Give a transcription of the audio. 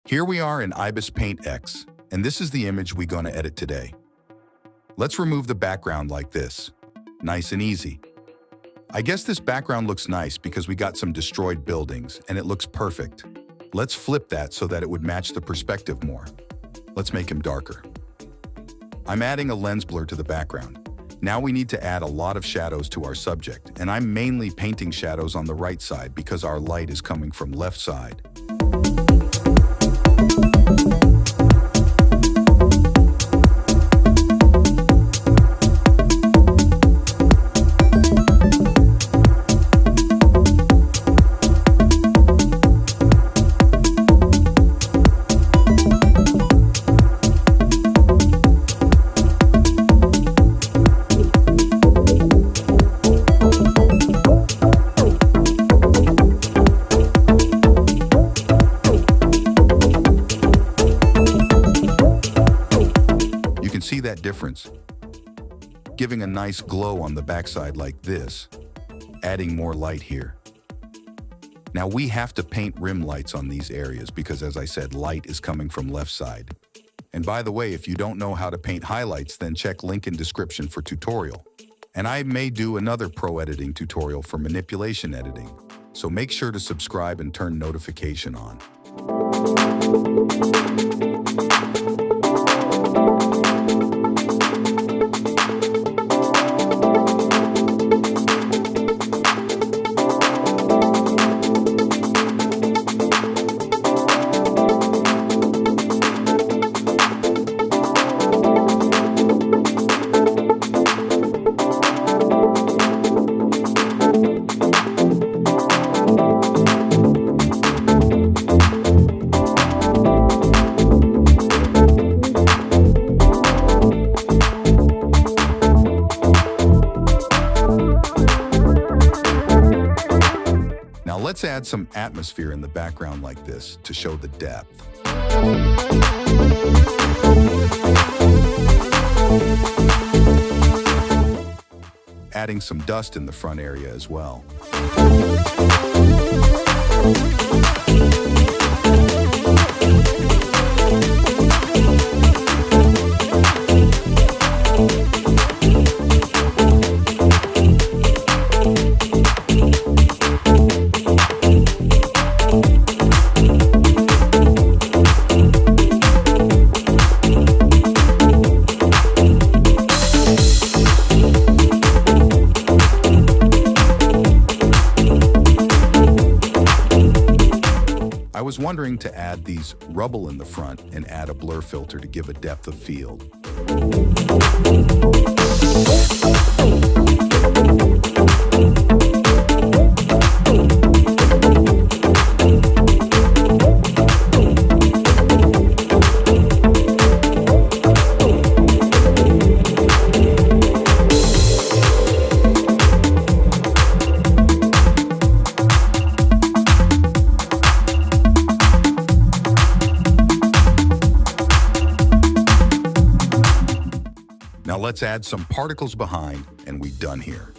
Here we are in Ibis Paint X, and this is the image we're gonna edit today. Let's remove the background like this. Nice and easy. I guess this background looks nice because we got some destroyed buildings and it looks perfect. Let's flip that so that it would match the perspective more. Let's make him darker. I'm adding a lens blur to the background. Now we need to add a lot of shadows to our subject, and I'm mainly painting shadows on the right side because our light is coming from left side. See that difference? Giving a nice glow on the backside like this, adding more light here. Now we have to paint rim lights on these areas because, as I said, light is coming from left side. And by the way, if you don't know how to paint highlights, then check link in description for tutorial. And I may do another pro editing tutorial for manipulation editing. So make sure to subscribe and turn notification on. Now let's add some atmosphere in the background like this to show the depth. Adding some dust in the front area as well. I was wondering to add these rubble in the front and add a blur filter to give a depth of field. Now let's add some particles behind, and we're done here.